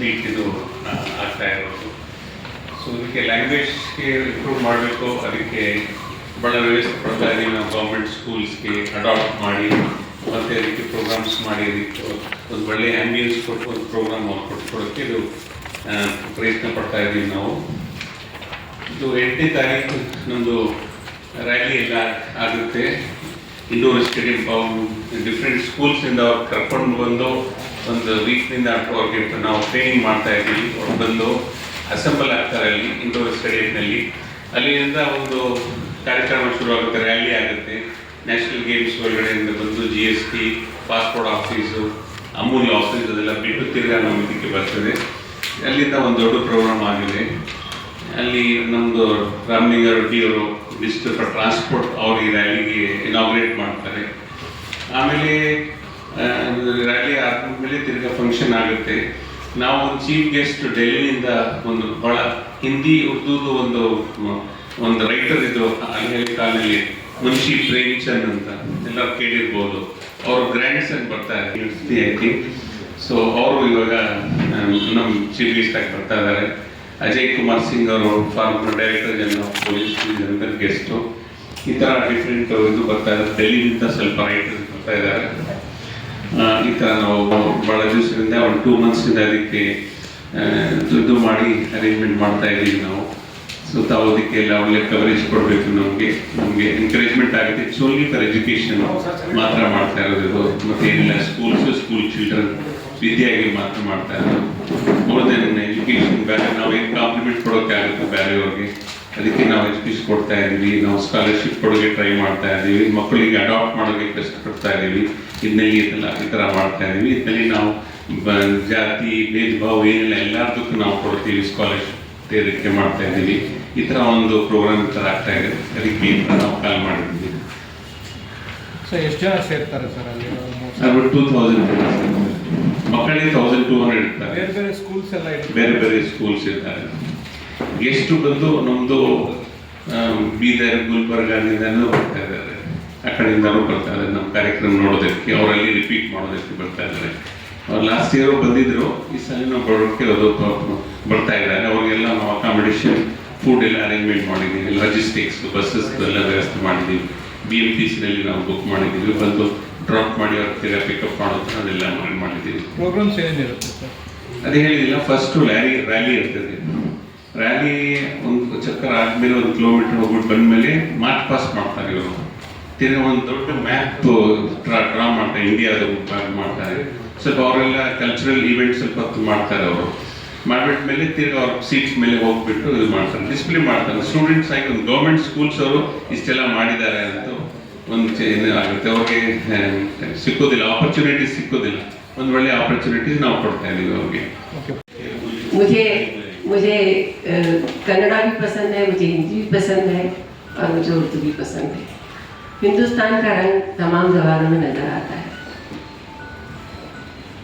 Meet ಇದು ಆಗ್ತಾ ಇರೋದು. ಸೊ ಇದಕ್ಕೆ ಲ್ಯಾಂಗ್ವೇಜ್ಗೆ ಇಂಪ್ರೂವ್ ಮಾಡಬೇಕು, ಅದಕ್ಕೆ ಭಾಳ ವ್ಯವಸ್ಥೆ ಕೊಡ್ತಾ ಇದ್ದೀವಿ ನಾವು ಗೌರ್ಮೆಂಟ್ ಸ್ಕೂಲ್ಸ್ಗೆ ಅಡಾಪ್ಟ್ ಮಾಡಿ, ಮತ್ತು ಅದಕ್ಕೆ ಪ್ರೋಗ್ರಾಮ್ಸ್ ಮಾಡಿ ಅದಕ್ಕೆ ಒಂದು ಒಳ್ಳೆಯ ಆ್ಯಂಬಿಯನ್ಸ್ ಕೊಟ್ಟು ಒಂದು ಪ್ರೋಗ್ರಾಮ್ ಕೊಟ್ಕೊಡೋಕ್ಕೆ ಇದು ಪ್ರಯತ್ನ ಪಡ್ತಾ ಇದ್ದೀವಿ ನಾವು. ಇದು 8ನೇ ತಾರೀಕು ನಮ್ಮದು ರ್ಯಾಲಿ ಎಲ್ಲ ಆಗುತ್ತೆ. ಇಂಡೋರ್ ಸ್ಟೇಡಿಯಂ ಡಿಫ್ರೆಂಟ್ ಸ್ಕೂಲ್ಸಿಂದ ಅವ್ರು ಕರ್ಕೊಂಡು ಬಂದು ಒಂದು ವೀಕ್ನಿಂದ ಅವ್ರಿಗೆ ನಾವು ಟ್ರೈನಿಂಗ್ ಮಾಡ್ತಾ ಇದ್ದೀವಿ. ಅವ್ರು ಬಂದು ಅಸೆಂಬಲ್ ಆಗ್ತಾರೆ ಅಲ್ಲಿ ಇಂಡೋರ್ ಸ್ಟೇಡಿಯಂನಲ್ಲಿ. ಅಲ್ಲಿಂದ ಒಂದು ಕಾರ್ಯಕ್ರಮ ಶುರುವಾಗುತ್ತೆ, ರ್ಯಾಲಿ ಆಗುತ್ತೆ. ನ್ಯಾಷನಲ್ ಗೇಮ್ಸ್ ಒಳಗಡೆಯಿಂದ ಬಂದು GST, passport office, Amul office ಅದೆಲ್ಲ ಬಿಟ್ಟು ತಿರ್ಗಾ ನಮ್ಮ ಇದಕ್ಕೆ ಬರ್ತದೆ. ಅಲ್ಲಿಂದ ಒಂದು ದೊಡ್ಡ ಪ್ರೋಗ್ರಾಮ್ ಆಗಿದೆ. ಅಲ್ಲಿ ನಮ್ಮದು ರಾಮಲಿಂಗಾರೆಡ್ಡಿ ಅವರು ಮಿನಿಸ್ಟರ್ ಫಾರ್ ಟ್ರಾನ್ಸ್ಪೋರ್ಟ್ ಅವರು ಈ ರ್ಯಾಲಿಗೆ ಇನಾಗ್ರೇಟ್ ಮಾಡ್ತಾರೆ. ಆಮೇಲೆ ರ್ಯಾಲಿ ಆದಮೇಲೆ ತಿರ್ಗಾ ಫಂಕ್ಷನ್ ಆಗುತ್ತೆ. ನಾವು ಒಂದು ಚೀಫ್ ಗೆಸ್ಟ್ ಡೆಲ್ಲಿಯಿಂದ ಒಂದು ಭಾಳ ಹಿಂದಿ ಉರ್ದುದು ಒಂದು ರೈಟರ್ ಇದು ಹಳೆ ಕಾಲದಲ್ಲಿ ಮುನ್ಷಿ ಪ್ರೇಮ್ಚಂದ್ ಅಂತ ಎಲ್ಲರೂ ಕೇಳಿರ್ಬೋದು. ಅವರು ಗ್ರ್ಯಾಂಡ್ ಸನ್ ಬರ್ತಾರೆ ಐ ಥಿಂಕ್. ಸೊ ಅವರು ಇವಾಗ ನಮ್ಮ ಚೀಫ್ ಗೆಸ್ಟ್ ಆಗಿ ಬರ್ತಾ ಇದ್ದಾರೆ. ಅಜಯ್ ಕುಮಾರ್ ಸಿಂಗ್ ಅವರು farmer director general of police general guest. ಈ ಥರ ಡಿಫ್ರೆಂಟ್ ಇದು ಬರ್ತಾ ಇದ್ದಾರೆ. ಡೆಲ್ಲಿಯಿಂದ ಸ್ವಲ್ಪ ರೈಟರ್ಸ್ ಬರ್ತಾ ಇದ್ದಾರೆ. ಈ ಥರ ನಾವು ಭಾಳ ದಿವಸದಿಂದ ಒಂದು 2 ಮಂತ್ಸಿಂದ ಅದಕ್ಕೆ ಇದು ಮಾಡಿ ಅರೇಂಜ್ಮೆಂಟ್ ಮಾಡ್ತಾ ಇದ್ದೀವಿ ನಾವು. ಸೊ ತಾವು ಅದಕ್ಕೆಲ್ಲ ಒಳ್ಳೆ ಕವರೇಜ್ ಕೊಡಬೇಕು. ನಮಗೆ ಎನ್ಕರೇಜ್ಮೆಂಟ್ ಆಗುತ್ತೆ. ಇಟ್ಸ್ ಓನ್ಲಿ ಫಾರ್ ಎಜುಕೇಷನ್ ಮಾತ್ರ ಮಾಡ್ತಾ ಇರೋದು, ಮತ್ತು ಏನಿಲ್ಲ ಸ್ಕೂಲ್ ಚಿಲ್ಡ್ರನ್ ವಿದ್ಯೆಯಾಗಿ ಮಾತ್ರ ಮಾಡ್ತಾ ಇರೋದು. ಮೋರ್ ದೆನ್ ಎಜುಕೇಷನ್ ಬೇರೆ ನಾವು ಏನು ಕಾಂಪ್ಲಿಮೆಂಟ್ ಕೊಡೋಕ್ಕೆ ಆಗುತ್ತೆ ಬೇರೆಯವ್ರಿಗೆ, ಅದಕ್ಕೆ ನಾವು ಎಜುಕೇಷನ್ ಕೊಡ್ತಾ ಇದ್ದೀವಿ. ನಾವು ಸ್ಕಾಲರ್ಶಿಪ್ ಕೊಡೋಕ್ಕೆ ಟ್ರೈ ಮಾಡ್ತಾ ಇದ್ದೀವಿ. ಮಕ್ಕಳಿಗೆ ಅಡಾಪ್ಟ್ ಮಾಡೋಕ್ಕೆ ಕಷ್ಟಪಡ್ತಾ ಇದ್ದೀವಿ. ಇದನ್ನಲ್ಲಿ ಈ ಥರ ಮಾಡ್ತಾ ಇದ್ದೀವಿ. ಇದರಲ್ಲಿ ನಾವು ಜಾತಿ ಭೇದ ಭಾವ ಏನಿಲ್ಲ ಎಲ್ಲದಕ್ಕೂ ನಾವು ಕೊಡ್ತೀವಿ. ಸ್ಕಾಲರ್ಶಿಪ್ ಇದಕ್ಕೆ ಮಾಡ್ತಾ ಇದ್ದೀವಿ. ಈ ಥರ ಒಂದು ಪ್ರೋಗ್ರಾಮ್ ಥರ ಆಗ್ತಾ ಇದೆ. ಅದಕ್ಕೆ ನಾವು ಕಾಲ್ ಮಾಡಿದ್ದೀವಿ. ಸೊ ಎಷ್ಟು ಜನ ಸೇರ್ತಾರೆ ಸರ್ ಅಲ್ಲಿ? 2000 ಮಕ್ಕಳಿಗೆ 1200 ಇರ್ತಾರೆ. ಬೇರೆ ಬೇರೆ ಸ್ಕೂಲ್ಸ್ ಎಲ್ಲ ಬೇರೆ ಸ್ಕೂಲ್ಸ್ ಇರ್ತಾರೆ. ಗೆಸ್ಟು ಬಂದು ನಮ್ಮದು ಬೀದರ್ ಗುಲ್ಬರ್ಗಾದಿಂದನೂ ಬರ್ತಾ ಇದ್ದಾರೆ, ಆ ಕಡೆಯಿಂದನೂ ಬರ್ತಾ ಇದ್ದಾರೆ ನಮ್ಮ ಕಾರ್ಯಕ್ರಮ ನೋಡೋದಕ್ಕೆ. ಅವರಲ್ಲಿ ರಿಪೀಟ್ ಮಾಡೋದಕ್ಕೆ ಬರ್ತಾ ಇದ್ದಾರೆ. ಅವ್ರು ಲಾಸ್ಟ್ ಇಯರ್ ಬಂದಿದ್ರು, ಈ ಸಲ ನಾವು ಬರೋಕ್ಕೆ ಬರ್ತಾ ಇದ್ದಾರೆ. ಅವ್ರಿಗೆಲ್ಲ ನಾವು ಅಕಾಮಿಡೇಷನ್ ಫುಡ್ ಎಲ್ಲ ಅರೇಂಜ್ಮೆಂಟ್ ಮಾಡಿದ್ದೀವಿ. ಲಾಜಿಸ್ಟಿಕ್ಸ್ ಬಸ್ಸಸ್ ಎಲ್ಲ ವ್ಯವಸ್ಥೆ ಮಾಡಿದ್ದೀವಿ. BMTCನಲ್ಲಿ ನಾವು ಬುಕ್ ಮಾಡಿದ್ದೀವಿ. ಬಂದು ಡ್ರಾಪ್ ಮಾಡಿ ಅವ್ರಿಗೆ ಪಿಕಪ್ ಮಾಡೋದು ಅದೆಲ್ಲ ಮಾಡಿದ್ದೀವಿ. ಪ್ರೋಗ್ರಾಮ್ಸ್ ಏನಿರುತ್ತೆ ಸರ್? ಅದೇ ಹೇಳಿದಿಲ್ಲ, ಫಸ್ಟು ರ್ಯಾಲಿ ಇರ್ತದೆ. ರ್ಯಾಲಿ ಒಂದು ಚಕ್ಕರ್ ಆದಮೇಲೆ 1 ಕಿಲೋಮೀಟರ್ ಹೋಗ್ಬಿಟ್ಟು ಬಂದಮೇಲೆ ಮಾರ್ಚ್ ಪಾಸ್ಟ್ ಮಾಡ್ತಾರೆ ಇವರು. ತಿರ್ಗಿ ಒಂದು ದೊಡ್ಡ ಮ್ಯಾಪ್ ಡ್ರಾ ಮಾಡ್ತಾರೆ, ಇಂಡಿಯಾದ ಮಾಡ್ತಾರೆ. ಸ್ವಲ್ಪ ಅವರೆಲ್ಲ ಕಲ್ಚರಲ್ ಈವೆಂಟ್ ಸ್ವಲ್ಪ ಹೊತ್ತು ಮಾಡ್ತಾರೆ. ಅವರು ಮಾಡಿಬಿಟ್ಮೇಲೆ ತಿರ್ಗಿ ಅವ್ರ ಸೀಟ್ಸ್ ಮೇಲೆ ಹೋಗ್ಬಿಟ್ಟು ಇದು ಮಾಡ್ತಾರೆ, ಡಿಸ್ಪ್ಲೇ ಮಾಡ್ತಾರೆ. ಸ್ಟೂಡೆಂಟ್ಸ್ ಆಗಿ ಒಂದು ಗೌರ್ಮೆಂಟ್ ಸ್ಕೂಲ್ಸ್ ಅವರು ಇಷ್ಟೆಲ್ಲ ಮಾಡಿದ್ದಾರೆ ಅಂತ ಒಂದು ಆಗುತ್ತೆ. ಅವ್ರಿಗೆ ಸಿಕ್ಕೋದಿಲ್ಲ, ಆಪರ್ಚುನಿಟೀಸ್ ಸಿಕ್ಕೋದಿಲ್ಲ. ಒಂದು ಒಳ್ಳೆ ಆಪರ್ಚುನಿಟೀಸ್ ನಾವು ಕೊಡ್ತಾ ಇದ್ದೀವಿ ಅವ್ರಿಗೆ. मुझे कन्नड़ा भी पसंद है, मुझे हिंदी भी पसंद है और मुझे उर्दू भी पसंद है. हिंदुस्तान का रंग तमाम ज़बानों में नज़र आता है.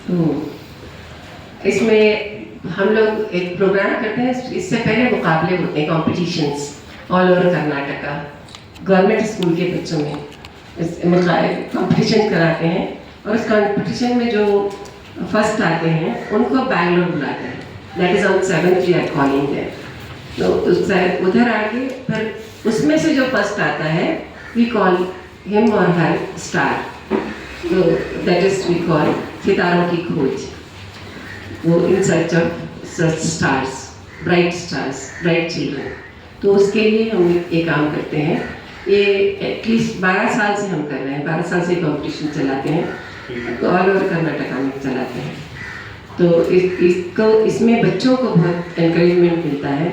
तो इसमें हम लोग एक प्रोग्राम करते हैं. इससे पहले मुकाबले होते हैं, competitions all over Karnataka. Government school के बच्चों में कॉम्पिटिशन कराते हैं और उस कॉम्पिटिशन में जो फर्स्ट आते हैं उनको बैंगलोर बुलाते हैं. That is on 7th we are calling there. तो उधर आके फिर उसमें से जो फर्स्ट आता है वी कॉल हिम और हर स्टार. तो दैट इज़ वी कॉल सितारों की खोज. वो in search of stars, bright children. तो उसके लिए हम ये काम करते हैं. ये एटलीस्ट 12 साल से हम कर रहे हैं. 12 साल से कॉम्पिटिशन चलाते हैं, ऑल ओवर कर्नाटका में चलाते हैं. तो इसमें बच्चों को बहुत एनकरेजमेंट मिलता है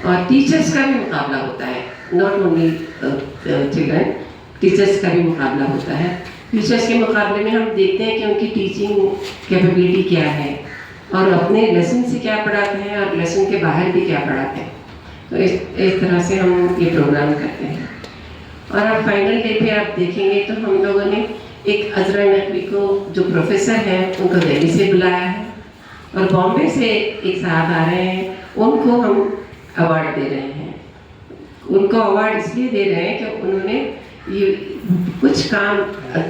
और टीचर्स का भी मुकाबला होता है. नॉट ओनली चिल्ड्रन, टीचर्स का भी मुकाबला होता है. टीचर्स के मुकाबले में हम देखते हैं कि उनकी टीचिंग कैपेबिलिटी क्या है और अपने लेसन से क्या पढ़ाते हैं और लेसन के बाहर भी क्या पढ़ाते हैं. तो इस तरह से हम ये प्रोग्राम करते हैं. और अब फाइनल डे पे आप देखेंगे तो हम लोगों ने एक अजरा नकवी को जो प्रोफेसर हैं उनको दिल्ली से बुलाया है और बॉम्बे से एक साहब आ रहे हैं, उनको हम अवार्ड दे रहे हैं. उनको अवार्ड इसलिए दे रहे हैं कि उन्होंने ये कुछ काम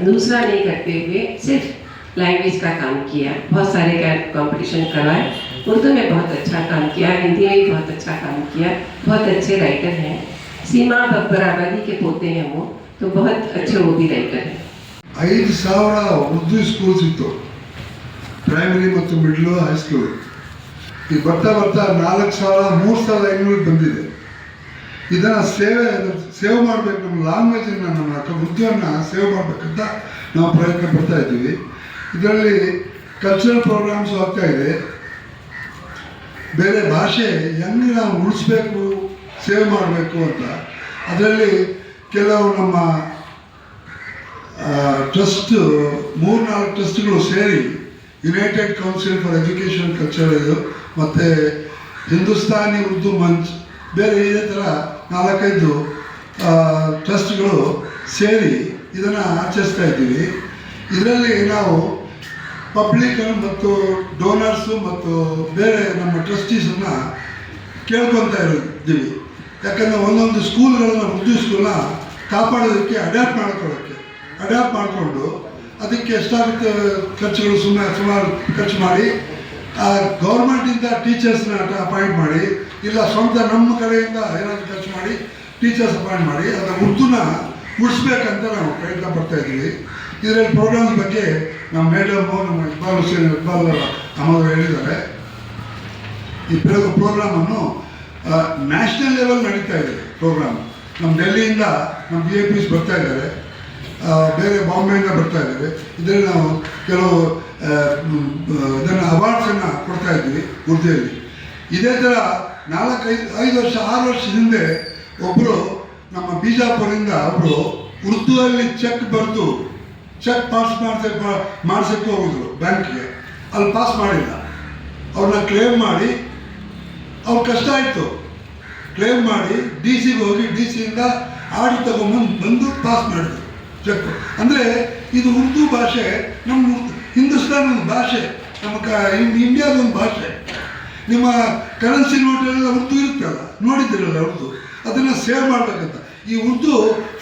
दूसरा नहीं करते हुए सिर्फ लैंग्वेज का काम किया. बहुत सारे कंपटीशन करवाए उर्दू में बहुत अच्छा काम किया, हिंदी में भी बहुत अच्छा काम किया, बहुत अच्छे राइटर हैं। सीमा बराबरी के पोते हैं वो, तो बहुत अच्छे वो भी राइटर हैं। 5,000 ಉರ್ದು ಸ್ಕೂಲ್ಸ್ ಇತ್ತು, ಪ್ರೈಮರಿ ಮತ್ತು ಮಿಡ್ಲು ಹೈಸ್ಕೂಲ್. ಈಗ ಬರ್ತಾ ಬರ್ತಾ 4,000 3,500 ಬಂದಿದೆ. ಇದನ್ನು ಸೇವ್ ಮಾಡಬೇಕು, ನಮ್ಮ ಲ್ಯಾಂಗ್ವೇಜನ್ನು, ನಮ್ಮ ಉರ್ದುವನ್ನು ಸೇವ್ ಮಾಡಬೇಕಂತ ನಾವು ಪ್ರಯತ್ನ ಪಡ್ತಾ ಇದ್ದೀವಿ. ಇದರಲ್ಲಿ ಕಲ್ಚರಲ್ ಪ್ರೋಗ್ರಾಮ್ಸ್ ಆಗ್ತಾ ಇದೆ. ಬೇರೆ ಭಾಷೆ ಹೆಂಗೆ ನಾವು ಉಳಿಸ್ಬೇಕು, ಸೇವ್ ಮಾಡಬೇಕು ಅಂತ ಅದರಲ್ಲಿ ಕೆಲವು ನಮ್ಮ ಟ್ರಸ್ಟ್ 3-4 ಟ್ರಸ್ಟ್ಗಳು ಸೇರಿ united council for education culture ಇದು ಮತ್ತು ಹಿಂದೂಸ್ತಾನಿ ಉರ್ದು ಮಂಚ್, ಬೇರೆ ಇದೇ ಥರ 4-5 ಟ್ರಸ್ಟ್ಗಳು ಸೇರಿ ಇದನ್ನು ಆಚರಿಸ್ತಾ ಇದ್ದೀವಿ. ಇದರಲ್ಲಿ ನಾವು ಪಬ್ಲಿಕ್ ಮತ್ತು ಡೋನರ್ಸು ಮತ್ತು ಬೇರೆ ನಮ್ಮ ಟ್ರಸ್ಟೀಸನ್ನು ಕೇಳ್ಕೊತಾ ಇದ್ದೀವಿ. ಯಾಕಂದರೆ ಒಂದೊಂದು ಸ್ಕೂಲ್ಗಳನ್ನ, ಉರ್ದು ಸ್ಕೂಲ್ನ ಕಾಪಾಡೋದಕ್ಕೆ ಅಡ್ಯಾಪ್ಟ್ ಮಾಡಿಕೊಂಡು ಅದಕ್ಕೆ ಎಷ್ಟಾಗುತ್ತೆ ಖರ್ಚುಗಳು ಸುಮಾರು ಖರ್ಚು ಮಾಡಿ ಗೌರ್ಮೆಂಟಿಂದ ಟೀಚರ್ಸ್ನ ಅಪಾಯಿಂಟ್ ಮಾಡಿ, ಇಲ್ಲ ಸ್ವಂತ ನಮ್ಮ ಕಡೆಯಿಂದ ಏನಾದರೂ ಖರ್ಚು ಮಾಡಿ ಟೀಚರ್ಸ್ ಅಪಾಯಿಂಟ್ ಮಾಡಿ ಅದನ್ನು ಉರ್ದುನ ಉಳಿಸ್ಬೇಕಂತ ನಾವು ಪ್ರಯತ್ನ ಪಡ್ತಾ ಇದ್ದೀವಿ. ಇದರಲ್ಲಿ ಪ್ರೋಗ್ರಾಮ್ಸ್ ಬಗ್ಗೆ ನಮ್ಮ ಮೇಡಮು, ನಮ್ಮ ಇಕ್ಬಾಲ್ ಅಹಮದ್ ಹೇಳಿದ್ದಾರೆ. ಈ ಪ್ರೋಗ್ರಾಮನ್ನು ನ್ಯಾಷನಲ್ ಲೆವೆಲ್ ನಡೀತಾ ಇದೆ ಪ್ರೋಗ್ರಾಮ್. ನಮ್ಮ ಡೆಲ್ಲಿಯಿಂದ ನಮ್ಮ VIPs ಬರ್ತಾ ಇದ್ದಾರೆ, ಬೇರೆ ಬಾಂಬೆಯಿಂದ ಬರ್ತಾ ಇದ್ದಾರೆ. ಇದರಲ್ಲಿ ನಾವು ಕೆಲವು ಇದನ್ನು ಅವಾರ್ಡ್ಸನ್ನು ಕೊಡ್ತಾ ಇದ್ದೀವಿ ಉರ್ದುಯಲ್ಲಿ. ಇದೇ ಥರ 4-5 ವರ್ಷ 6 ವರ್ಷ ಹಿಂದೆ ಒಬ್ಬರು ನಮ್ಮ ಬಿಜಾಪುರದಿಂದ ಒಬ್ಬರು ಉರ್ದುವಲ್ಲಿ ಚೆಕ್ ಬರೆದು ಚೆಕ್ ಪಾಸ್ ಮಾಡಿಸೋಕ್ಕೆ ಹೋಗಿದ್ರು ಬ್ಯಾಂಕ್ಗೆ. ಅಲ್ಲಿ ಪಾಸ್ ಮಾಡಿಲ್ಲ. ಅವ್ರನ್ನ ಕ್ಲೇಮ್ ಮಾಡಿ, ಅವ್ರ ಕಷ್ಟ ಆಯಿತು, ಕ್ಲೇಮ್ ಮಾಡಿ DC ಹೋಗಿ DC-ಯಿಂದ ಆರ್ಡರ್ ಬಂದು ಪಾಸ್ ಮಾಡಿದ್ರು ಚೆಕ್. ಅಂದರೆ ಇದು ಉರ್ದು ಭಾಷೆ, ನಮ್ಮ ಹಿಂದೂಸ್ತಾನದ ಭಾಷೆ, ನಮ್ಮ ಇಂಡಿಯಾದೊಂದು ಭಾಷೆ. ನಿಮ್ಮ ಕರೆನ್ಸಿ ನೋಟೆಲ್ಲ ಉರ್ದು ಇರುತ್ತಲ್ಲ, ನೋಡಿದ್ದೀರಲ್ಲ ಉರ್ದು, ಅದನ್ನು ಸೇವ್ ಮಾಡಬೇಕಂತ. ಈ ಉರ್ದು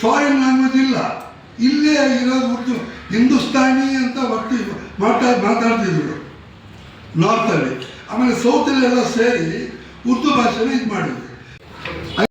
ಫಾರಿನ್ ಲ್ಯಾಂಗ್ವೇಜ್ ಇಲ್ಲ, ಇಲ್ಲೇ ಇರೋದು ಉರ್ದು. ಹಿಂದೂಸ್ತಾನಿ ಅಂತ ಮಾತಾಡ್ತಿದ್ರು ನಾರ್ತಲ್ಲಿ, ಆಮೇಲೆ ಸೌತಲ್ಲೆಲ್ಲ ಸೇರಿ ಉರ್ದು ಭಾಷೆನ ಇದು ಮಾಡಿದ್ರು.